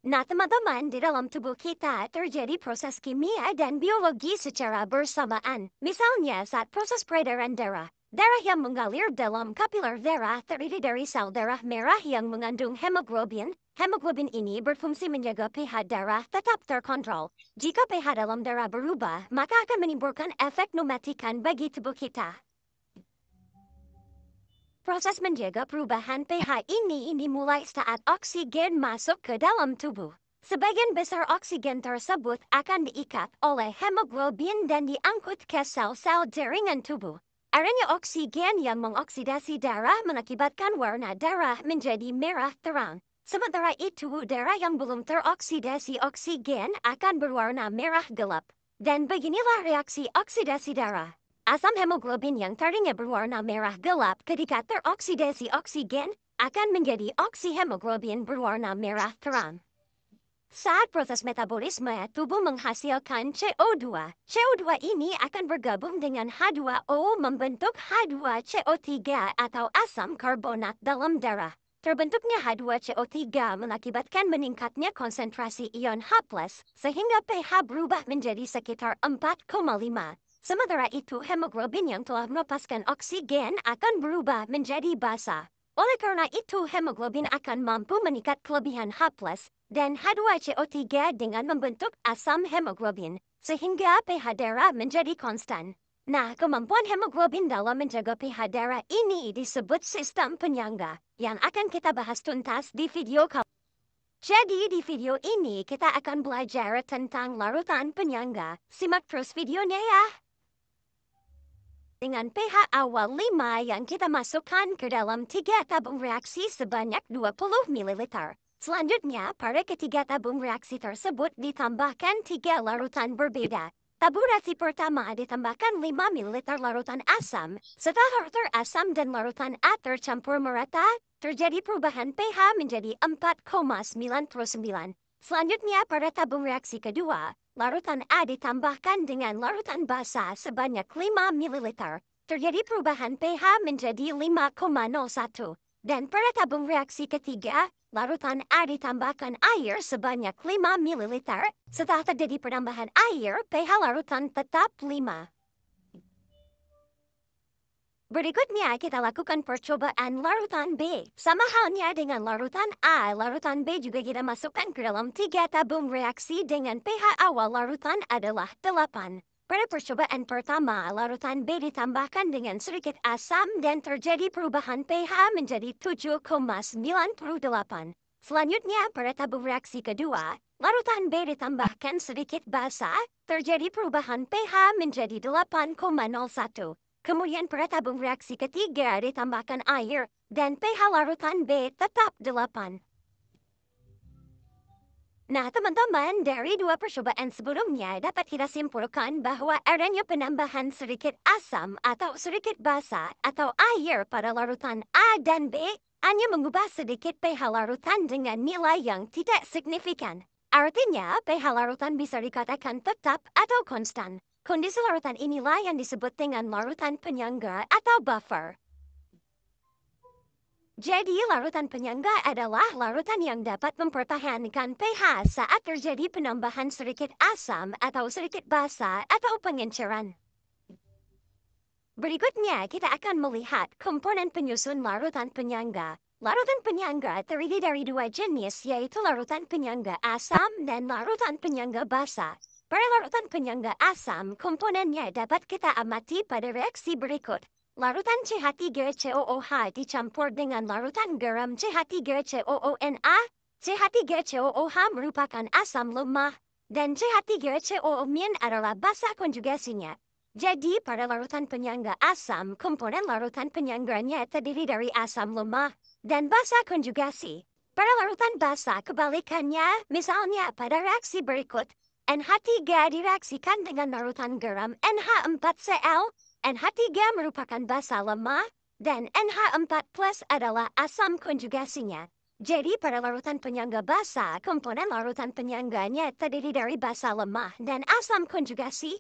Nah, teman-teman, di dalam tubuh kita terjadi proses kimia dan biologi secara bersamaan. Misalnya, saat proses peredaran darah, darah yang mengalir dalam kapiler darah terdiri dari sel darah merah yang mengandung hemoglobin. Hemoglobin ini berfungsi menjaga pH darah tetap terkontrol. Jika pH dalam darah berubah, maka akan menimbulkan efek mematikan bagi tubuh kita. Proses menjaga perubahan pH ini dimulai saat oksigen masuk ke dalam tubuh. Sebagian besar oksigen tersebut akan diikat oleh hemoglobin dan diangkut ke sel-sel jaringan tubuh. Adanya oksigen yang mengoksidasi darah mengakibatkan warna darah menjadi merah terang. Sementara itu, darah yang belum teroksidasi oksigen akan berwarna merah gelap. Dan beginilah reaksi oksidasi darah. Asam hemoglobin yang tadinya berwarna merah gelap ketika teroksidasi oksigen akan menjadi oksihemoglobin berwarna merah terang. Saat proses metabolisme, tubuh menghasilkan CO2. CO2 ini akan bergabung dengan H2O membentuk H2CO3 atau asam karbonat dalam darah. Terbentuknya H2CO3 mengakibatkan meningkatnya konsentrasi ion H+, sehingga pH berubah menjadi sekitar 4,5. Sementara itu, hemoglobin yang telah melepaskan oksigen akan berubah menjadi basa. Oleh karena itu, hemoglobin akan mampu mengikat kelebihan H+, dan H2CO3 dengan membentuk asam hemoglobin, sehingga pH darah menjadi konstan. Nah, kemampuan hemoglobin dalam menjaga pH darah ini disebut sistem penyangga, yang akan kita bahas tuntas di video kali. Jadi di video ini kita akan belajar tentang larutan penyangga. Simak terus videonya ya. Dengan pH awal 5 yang kita masukkan ke dalam 3 tabung reaksi sebanyak 20 ml. Selanjutnya, pada ketiga tabung reaksi tersebut ditambahkan 3 larutan berbeda. Tabung reaksi pertama ditambahkan 5 ml larutan asam. Setelah larutan asam dan larutan A tercampur merata, terjadi perubahan pH menjadi 4,99. Selanjutnya, pada tabung reaksi kedua, larutan A ditambahkan dengan larutan basa sebanyak 5 ml. Terjadi perubahan pH menjadi 5,01. Dan pada tabung reaksi ketiga, larutan A ditambahkan air sebanyak 5 ml. Setelah terjadi penambahan air, pH larutan tetap 5. Berikutnya kita lakukan percobaan larutan B. Sama halnya dengan larutan A, larutan B juga kita masukkan ke dalam 3 tabung reaksi dengan pH awal larutan adalah 8. Pada percobaan pertama, larutan B ditambahkan dengan sedikit asam dan terjadi perubahan pH menjadi 7,98. Selanjutnya, pada tabung reaksi kedua, larutan B ditambahkan sedikit basa, terjadi perubahan pH menjadi 8,01. Kemudian pada tabung reaksi ketiga ditambahkan air dan pH larutan B tetap 8. Nah, teman-teman, dari 2 percobaan sebelumnya dapat kita simpulkan bahwa adanya penambahan sedikit asam atau sedikit basa atau air pada larutan A dan B hanya mengubah sedikit pH larutan dengan nilai yang tidak signifikan. Artinya, pH larutan bisa dikatakan tetap atau konstan. Kondisi larutan inilah yang disebut dengan larutan penyangga atau buffer. Jadi, larutan penyangga adalah larutan yang dapat mempertahankan pH saat terjadi penambahan sedikit asam atau sedikit basa atau pengenceran. Berikutnya, kita akan melihat komponen penyusun larutan penyangga. Larutan penyangga terdiri dari 2 jenis, yaitu larutan penyangga asam dan larutan penyangga basa. Pada larutan penyangga asam, komponennya dapat kita amati pada reaksi berikut. Larutan CH3COOH dicampur dengan larutan garam CH3COONA. CH3COOH merupakan asam lemah, dan CH3COO- adalah basa konjugasinya. Jadi, pada larutan penyangga asam, komponen larutan penyangganya terdiri dari asam lemah dan basa konjugasi. Pada larutan basa, kebalikannya, misalnya pada reaksi berikut, NH3 direaksikan dengan larutan garam NH4Cl. NH3 merupakan basa lemah, dan NH4+ adalah asam konjugasinya. Jadi pada larutan penyangga basa, komponen larutan penyangganya terdiri dari basa lemah dan asam konjugasi.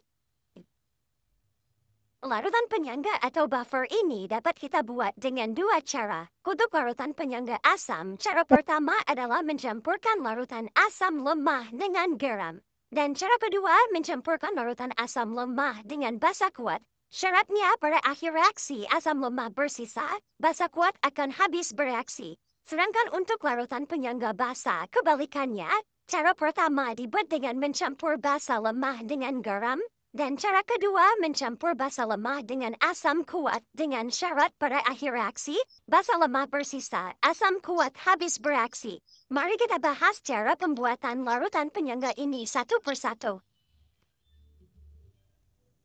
Larutan penyangga atau buffer ini dapat kita buat dengan dua cara. Untuk larutan penyangga asam, cara pertama adalah mencampurkan larutan asam lemah dengan garam. Dan cara kedua, mencampurkan larutan asam lemah dengan basa kuat. Syaratnya pada akhir reaksi asam lemah bersisa, basa kuat akan habis bereaksi. Sedangkan untuk larutan penyangga basa, kebalikannya, cara pertama dibuat dengan mencampur basa lemah dengan garam, dan cara kedua mencampur basa lemah dengan asam kuat dengan syarat pada akhir reaksi, basa lemah bersisa, asam kuat habis bereaksi. Mari kita bahas cara pembuatan larutan penyangga ini satu persatu.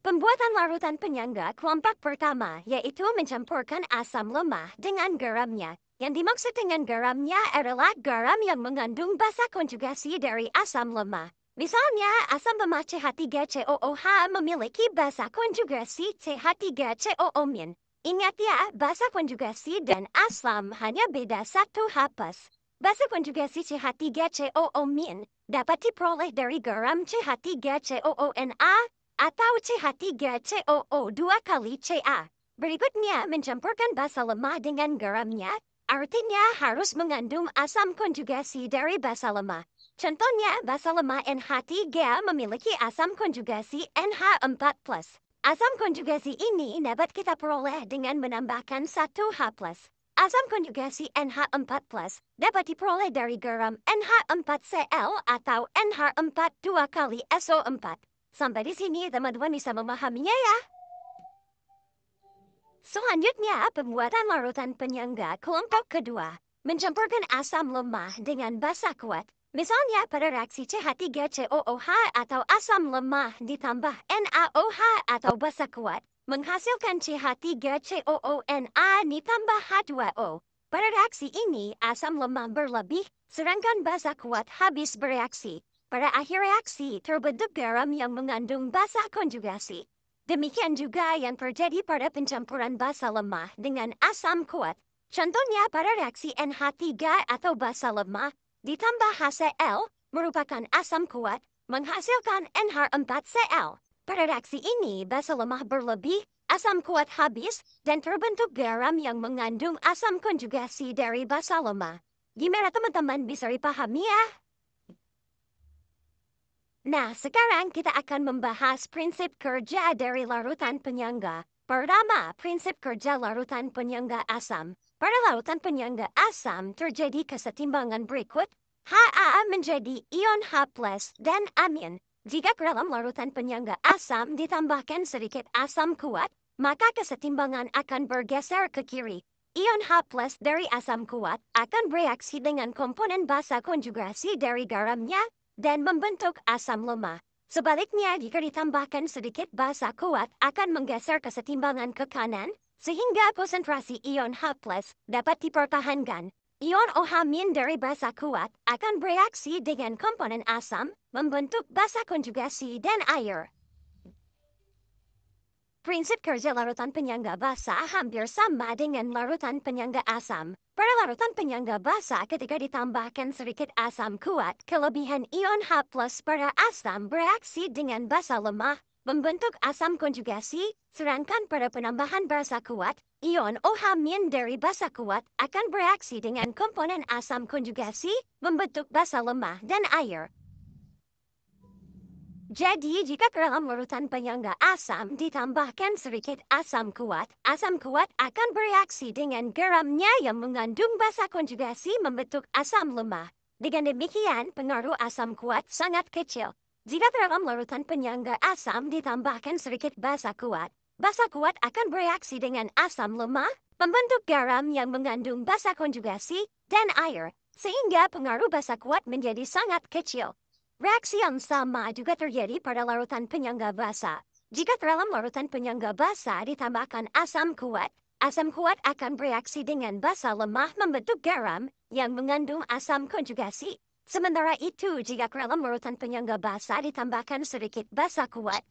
Pembuatan larutan penyangga kelompok pertama yaitu mencampurkan asam lemah dengan garamnya. Yang dimaksud dengan garamnya adalah garam yang mengandung basa konjugasi dari asam lemah. Misalnya, asam lemah CH3COOH memiliki basa konjugasi CH3COO-. Ingat ya, basa konjugasi dan asam hanya beda satu hapus. Basa konjugasi CH3COO- dapat diperoleh dari garam CH3COONA atau CH3COO 2 kali Ca. Berikutnya, mencampurkan basa lemah dengan garamnya, artinya harus mengandung asam konjugasi dari basa lemah. Contohnya, basa lemah NH3 memiliki asam konjugasi NH4+. Asam konjugasi ini dapat kita peroleh dengan menambahkan 1H+. Asam konjugasi NH4+ dapat diperoleh dari garam NH4Cl atau NH4 2 kali SO4. Sampai di sini teman-teman bisa memahaminya ya. Selanjutnya, pembuatan larutan penyangga kelompok kedua. Mencampurkan asam lemah dengan basa kuat. Misalnya pada reaksi CH3COOH atau asam lemah ditambah NaOH atau basa kuat, menghasilkan CH3COONA ditambah H2O. Pada reaksi ini, asam lemah berlebih, sedangkan basa kuat habis bereaksi. Pada akhir reaksi, terbentuk garam yang mengandung basa konjugasi. Demikian juga yang terjadi pada pencampuran basa lemah dengan asam kuat. Contohnya pada reaksi NH3 atau basa lemah ditambah HCl merupakan asam kuat menghasilkan NH4Cl. Pada reaksi ini basa lemah berlebih, asam kuat habis, dan terbentuk garam yang mengandung asam konjugasi dari basa lemah. Gimana teman-teman bisa dipahami ya? Nah, sekarang kita akan membahas prinsip kerja dari larutan penyangga. Pertama, prinsip kerja larutan penyangga asam. Pada larutan penyangga asam terjadi kesetimbangan berikut. Ha menjadi ion H+ dan amin. Jika ke dalam larutan penyangga asam ditambahkan sedikit asam kuat, maka kesetimbangan akan bergeser ke kiri. Ion H+ dari asam kuat akan bereaksi dengan komponen basa konjugasi dari garamnya dan membentuk asam lemah. Sebaliknya, jika ditambahkan sedikit basa kuat akan menggeser kesetimbangan ke kanan, sehingga konsentrasi ion H+ dapat dipertahankan. Ion OH- dari basa kuat akan bereaksi dengan komponen asam, membentuk basa konjugasi dan air. Prinsip kerja larutan penyangga basa hampir sama dengan larutan penyangga asam. Pada larutan penyangga basa ketika ditambahkan sedikit asam kuat, kelebihan ion H+ pada asam bereaksi dengan basa lemah, membentuk asam konjugasi, sedangkan pada penambahan basa kuat, ion OH- dari basa kuat akan bereaksi dengan komponen asam konjugasi, membentuk basa lemah dan air. Jadi, jika ke dalam larutan penyangga asam ditambahkan sedikit asam kuat akan bereaksi dengan garamnya yang mengandung basa konjugasi membentuk asam lemah. Dengan demikian, pengaruh asam kuat sangat kecil. Jika ke dalam larutan penyangga asam ditambahkan sedikit basa kuat akan bereaksi dengan asam lemah, membentuk garam yang mengandung basa konjugasi dan air, sehingga pengaruh basa kuat menjadi sangat kecil. Reaksi yang sama juga terjadi pada larutan penyangga basa. Jika dalam larutan penyangga basa ditambahkan asam kuat akan bereaksi dengan basa lemah membentuk garam yang mengandung asam konjugasi. Sementara itu, jika dalam larutan penyangga basa ditambahkan sedikit basa kuat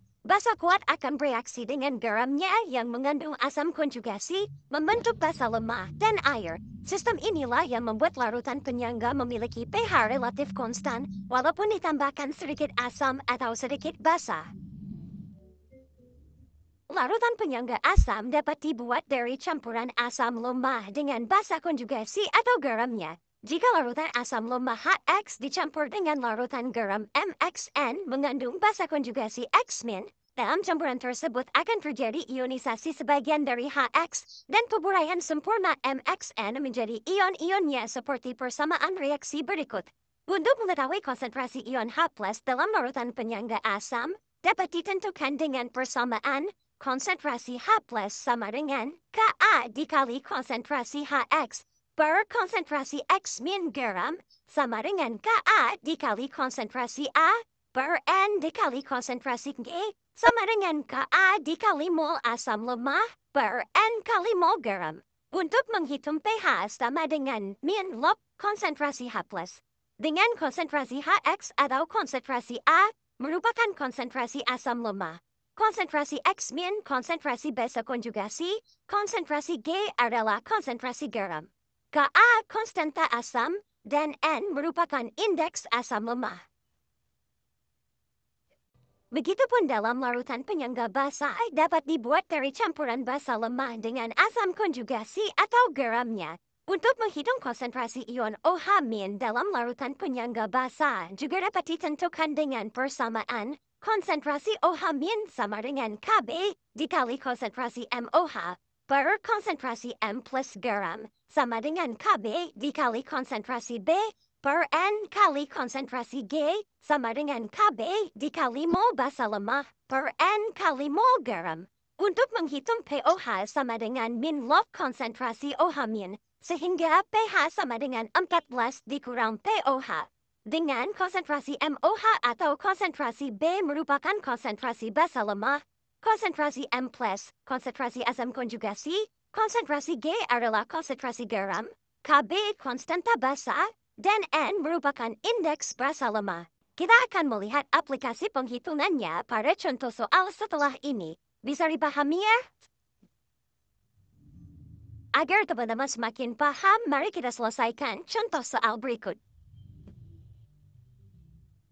akan bereaksi dengan garamnya yang mengandung asam konjugasi, membentuk basa lemah dan air. Sistem inilah yang membuat larutan penyangga memiliki pH relatif konstan, walaupun ditambahkan sedikit asam atau sedikit basa. Larutan penyangga asam dapat dibuat dari campuran asam lemah dengan basa konjugasi atau garamnya. Jika larutan asam lemah HX dicampur dengan larutan garam MXN mengandung basa konjugasi X-min, dalam campuran tersebut akan terjadi ionisasi sebagian dari HX dan pemuraian sempurna MXN menjadi ion-ionnya seperti persamaan reaksi berikut. Untuk mengetahui konsentrasi ion H+ dalam larutan penyangga asam, dapat ditentukan dengan persamaan konsentrasi H+ sama dengan Ka dikali konsentrasi HX per konsentrasi X min garam sama dengan Ka dikali konsentrasi A per N dikali konsentrasi G sama dengan Ka dikali mol asam lemah per N kali mol garam. Untuk menghitung pH sama dengan min log konsentrasi H+. Dengan konsentrasi HX atau konsentrasi A merupakan konsentrasi asam lemah. Konsentrasi X min konsentrasi basa konjugasi, konsentrasi G adalah konsentrasi garam. Ka konstanta asam, dan N merupakan indeks asam lemah. Begitupun dalam larutan penyangga basa dapat dibuat dari campuran basa lemah dengan asam konjugasi atau garamnya. Untuk menghitung konsentrasi ion OH- dalam larutan penyangga basa juga dapat ditentukan dengan persamaan konsentrasi OH- sama dengan Kb dikali konsentrasi MOH per konsentrasi M plus garam sama dengan Kb dikali konsentrasi B per N kali konsentrasi G sama dengan Kb dikali mol basa lemah per N kali mol garam. Untuk menghitung pOH sama dengan min log konsentrasi OH- sehingga pH sama dengan 14 dikurang pOH. Dengan konsentrasi MOH atau konsentrasi B merupakan konsentrasi basa lemah, konsentrasi M+, konsentrasi asam konjugasi, konsentrasi G adalah konsentrasi garam, Kb konstanta basa, dan N merupakan indeks basa lemah. Kita akan melihat aplikasi penghitungannya pada contoh soal setelah ini. Bisa dipahami ya? Agar teman-teman semakin paham, mari kita selesaikan contoh soal berikut.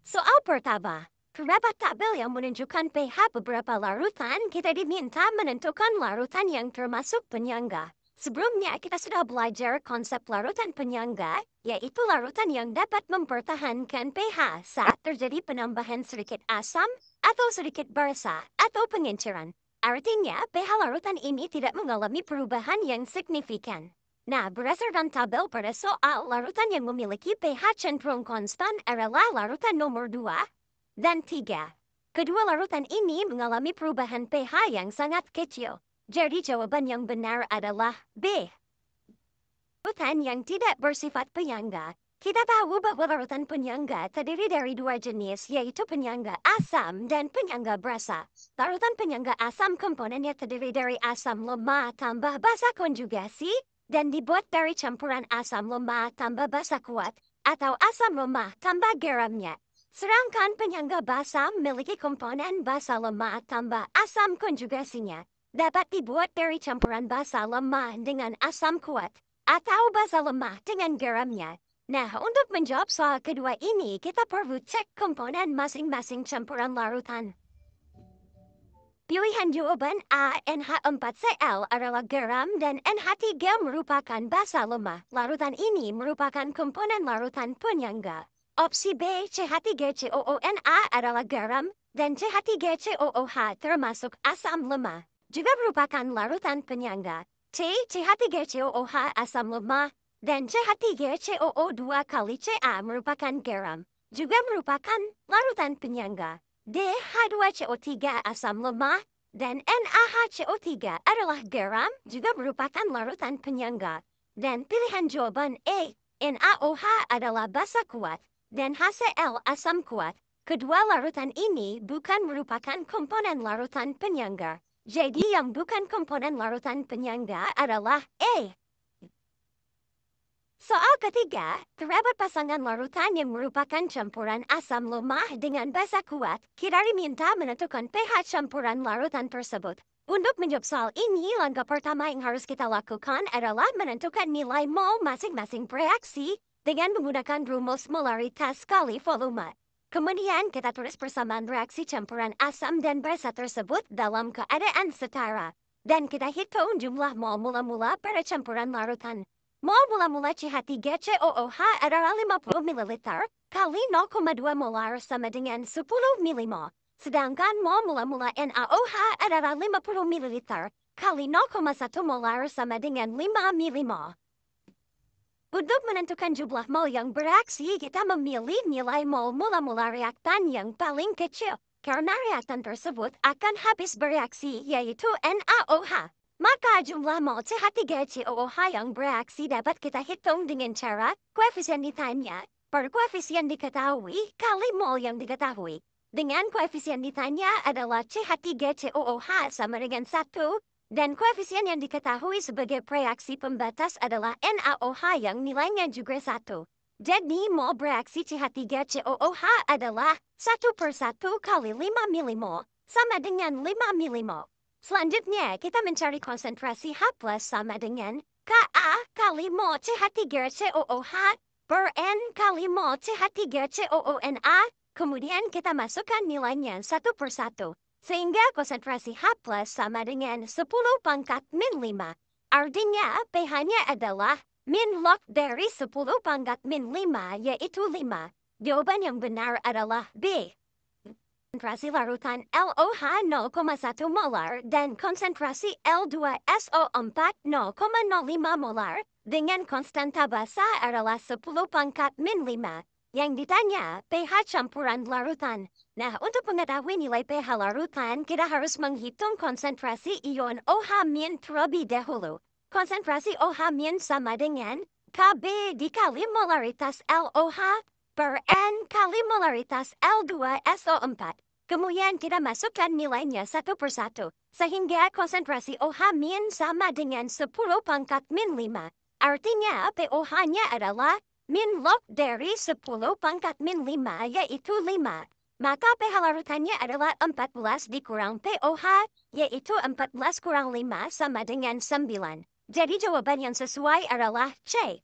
Soal pertama, terdapat tabel yang menunjukkan pH beberapa larutan. Kita diminta menentukan larutan yang termasuk penyangga. Sebelumnya kita sudah belajar konsep larutan penyangga, yaitu larutan yang dapat mempertahankan pH saat terjadi penambahan sedikit asam atau sedikit basa atau pengenceran. Artinya, pH larutan ini tidak mengalami perubahan yang signifikan. Nah, berdasarkan tabel pada soal, larutan yang memiliki pH cenderung konstan adalah larutan nomor 2 dan 3. Kedua larutan ini mengalami perubahan pH yang sangat kecil. Jadi jawaban yang benar adalah B. Larutan yang tidak bersifat penyangga. Kita tahu bahwa larutan penyangga terdiri dari dua jenis, yaitu penyangga asam dan penyangga basa. Larutan penyangga asam komponennya terdiri dari asam lemah tambah basa konjugasi dan dibuat dari campuran asam lemah tambah basa kuat atau asam lemah tambah garamnya. Sedangkan penyangga basa memiliki komponen basa lemah tambah asam konjugasinya. Dapat dibuat dari campuran basa lemah dengan asam kuat atau basa lemah dengan garamnya. Nah, untuk menjawab soal kedua ini, kita perlu cek komponen masing-masing campuran larutan. Pilihan jawaban A, NH4Cl adalah garam dan NH3 merupakan basa lemah. Larutan ini merupakan komponen larutan penyangga. Opsi B, CH3COONA adalah garam dan CH3COOH termasuk asam lemah. Juga merupakan larutan penyangga. CH3COOH asam lemah dan CH3COO2 kali Ca merupakan garam. Juga merupakan larutan penyangga. D, H2CO3 asam lemah dan NaHCO3 adalah garam, juga merupakan larutan penyangga. Dan pilihan jawaban E, NaOH adalah basa kuat dan HCl asam kuat. Kedua larutan ini bukan merupakan komponen larutan penyangga. Jadi yang bukan komponen larutan penyangga adalah E. Soal ketiga, terdapat pasangan larutan yang merupakan campuran asam lemah dengan basa kuat. Kita diminta menentukan pH campuran larutan tersebut. Untuk menjawab soal ini, langkah pertama yang harus kita lakukan adalah menentukan nilai mol masing-masing reaksi dengan menggunakan rumus molaritas kali volume. Kemudian kita tulis persamaan reaksi campuran asam dan basa tersebut dalam keadaan setara. Dan kita hitung jumlah mol mula-mula pada campuran larutan. Mol mula-mula CH3COOH adalah 50 ml kali 0,2 molar sama dengan 10 milimol. Sedangkan mol mula-mula NaOH adalah 50 ml kali 0,1 molar sama dengan 5 milimol. Untuk menentukan jumlah mol yang bereaksi, kita memilih nilai mol mula-mula reaktan yang paling kecil. Karena reaktan tersebut akan habis bereaksi, yaitu NaOH. Maka jumlah mol CH3COOH yang bereaksi dapat kita hitung dengan cara koefisien ditanya per koefisien diketahui kali mol yang diketahui. Dengan koefisien ditanya adalah CH3COOH sama dengan 1, dan koefisien yang diketahui sebagai reaksi pembatas adalah NaOH yang nilainya juga 1. Jadi mol bereaksi CH3COOH adalah 1/1 kali 5 milimol sama dengan 5 milimol. Selanjutnya kita mencari konsentrasi H+ sama dengan Ka kali mol CH3COOH per N kali mol CH3COONA. Kemudian kita masukkan nilainya 1/1. Sehingga konsentrasi H+ sama dengan 10⁻⁻⁵. Artinya pH-nya adalah min log dari 10⁻⁵, yaitu 5. Jawaban yang benar adalah B. Konsentrasi larutan LOH 0,1 molar dan konsentrasi L2SO4 0,05 molar dengan konstanta basa adalah 10⁻⁵. Yang ditanya pH campuran larutan. Nah, untuk mengetahui nilai pH larutan, kita harus menghitung konsentrasi ion OH- terlebih dahulu. Konsentrasi OH- sama dengan Kb dikali molaritas LOH per N kali molaritas L2SO4. Kemudian kita masukkan nilainya 1/1, sehingga konsentrasi OH- sama dengan 10⁻⁵. Artinya pOH-nya adalah min log dari 10⁻⁵, yaitu 5. Maka pH larutannya adalah 14 dikurang pOH, yaitu 14 kurang 5 sama dengan 9. Jadi jawaban yang sesuai adalah C.